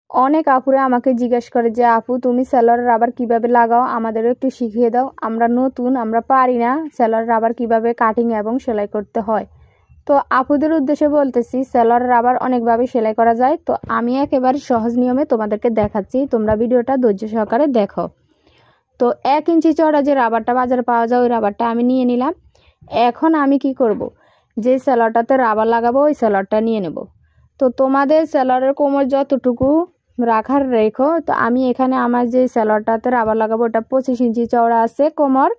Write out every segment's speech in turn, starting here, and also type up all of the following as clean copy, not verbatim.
অনেক আপুরা আমাকে জিজ্ঞেস করে যে আপু তুমি সেলোয়ার রাবার কিভাবে লাগাও, আমাদেরও একটু শিখিয়ে দাও, আমরা নতুন, আমরা পারি না সেলোয়ার রাবার কিভাবে কাটিং এবং সেলাই করতে হয়। তো আপুদের উদ্দেশ্যে বলতেছি সেলোয়ার রাবার অনেকভাবে সেলাই করা যায়। তো আমি একেবারে সহজ নিয়মে তোমাদেরকে দেখাচ্ছি, তোমরা ভিডিওটা ধৈর্য সহকারে দেখো। তো 1 ইঞ্চি চওড়া যে রাবারটা বাজারে পাওয়া যায় ওই রাবারটা আমি নিয়ে নিলাম। এখন আমি কি করব, যে সেলোয়ারটাতে রাবার লাগাবো ওই সেলোয়ারটা নিয়ে নেব। তো তোমাদের সেলোয়ারের কোমর যতটুকু রাখার রেখো, তো আমি এখানে আমার যে সেলোয়ারটাতে রাবার লাগাবো ওটা 25 ইঞ্চি চওড়া আছে কোমর।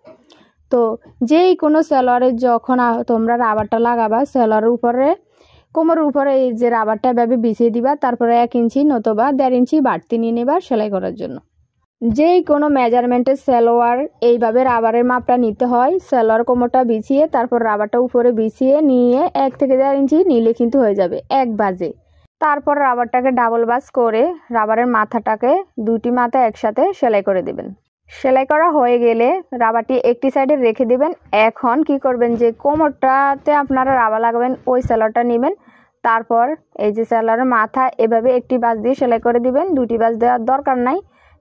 তো যেই কোনো সেলোয়ারে যখন তোমরা রাবারটা লাগাবা সেলোয়ারের উপরে কোমরের উপরে এই যে রাবারটা এভাবে বিছিয়ে দিবা, তারপরে 1 ইঞ্চি নতুবা 1.5 ইঞ্চি বাড়তি নিয়ে নেবা সেলাই করার জন্য। যেই কোনো মেজারমেন্টের সেলোয়ার এইভাবে রাবারের মাপটা নিতে হয়। সেলোয়ার কোমরটা বিছিয়ে তারপর রাবারটা উপরে বিছিয়ে নিয়ে 1 থেকে 1.5 ইঞ্চি নিলে কিন্তু হয়ে যাবে 1 বাজে। তারপর রাবারটাকে ডাবল বাজ করে রাবারের মাথাটাকে দুটি মাথা একসাথে সেলাই করে দেবেন। সেলাই করা হয়ে গেলে রাবারটি একটি সাইডে রেখে দেবেন। এখন কি করবেন, যে কোমরটাতে আপনারা রাবার লাগাবেন ওই সেলোয়ারটা নেবেন। তারপর এই যে সেলোয়ারের মাথা এভাবে একটি বাজ দিয়ে সেলাই করে দিবেন, দুটি বাজ দেওয়ার দরকার নাই।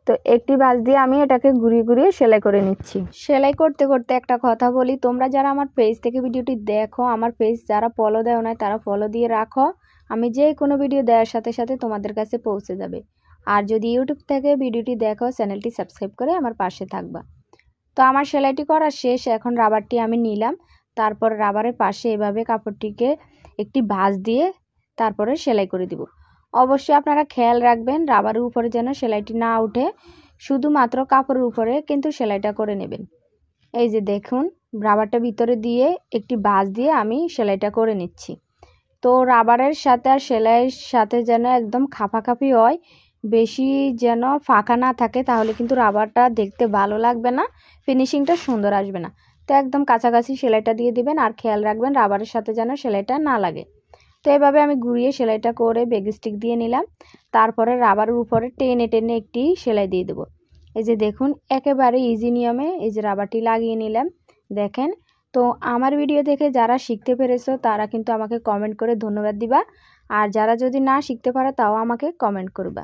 তো একটি বাজ দিয়ে আমি এটাকে ঘুরিয়ে ঘুরিয়ে সেলাই করে নিচ্ছি। সেলাই করতে করতে একটা কথা বলি, তোমরা যারা আমার পেজ থেকে ভিডিওটি দেখো, আমার পেজ যারা ফলো দেও না তারা ফলো দিয়ে রাখো, আমি যে কোনো ভিডিও দেওয়ার সাথে সাথে তোমাদের কাছে পৌঁছে যাবে। আর যদি ইউটিউব থেকে ভিডিওটি দেখো চ্যানেলটি সাবস্ক্রাইব করে আমার পাশে থাকবা। তো আমার সেলাইটি করা শেষ, এখন রাবারটি আমি নিলাম। তারপর রাবারের পাশে এভাবে কাপড়টিকে একটি ভাঁজ দিয়ে তারপরে সেলাই করে দিব। অবশ্যই আপনারা খেয়াল রাখবেন রাবারের উপরে যেন সেলাইটি না উঠে, শুধুমাত্র কাপড়ের উপরে কিন্তু সেলাইটা করে নেবেন। এই যে দেখুন রাবারটা ভিতরে দিয়ে একটি ভাঁজ দিয়ে আমি সেলাইটা করে নিচ্ছি। তো রাবারের সাথে আর সেলাইয়ের সাথে যেন একদম খাপাখাপি হয়, বেশি যেন ফাঁকা না থাকে, তাহলে কিন্তু রাবারটা দেখতে ভালো লাগবে না, ফিনিশিংটা সুন্দর আসবে না। তো একদম কাছাকাছি সেলাইটা দিয়ে দিবেন আর খেয়াল রাখবেন রাবারের সাথে যেন সেলাইটা না লাগে। তো এভাবে আমি ঘুরিয়ে সেলাইটা করে বেগ স্টিক দিয়ে নিলাম। তারপরে রাবারের উপরে টেনে টেনে একটি সেলাই দিয়ে দেবো। এই যে দেখুন একেবারে ইজি নিয়মে এই যে রাবারটি লাগিয়ে নিলাম। দেখেন, তো আমার ভিডিও দেখে যারা শিখতে পেরেছো তারা কিন্তু আমাকে কমেন্ট করে ধন্যবাদ দিবা, আর যারা যদি না শিখতে পারো তাও আমাকে কমেন্ট করবা।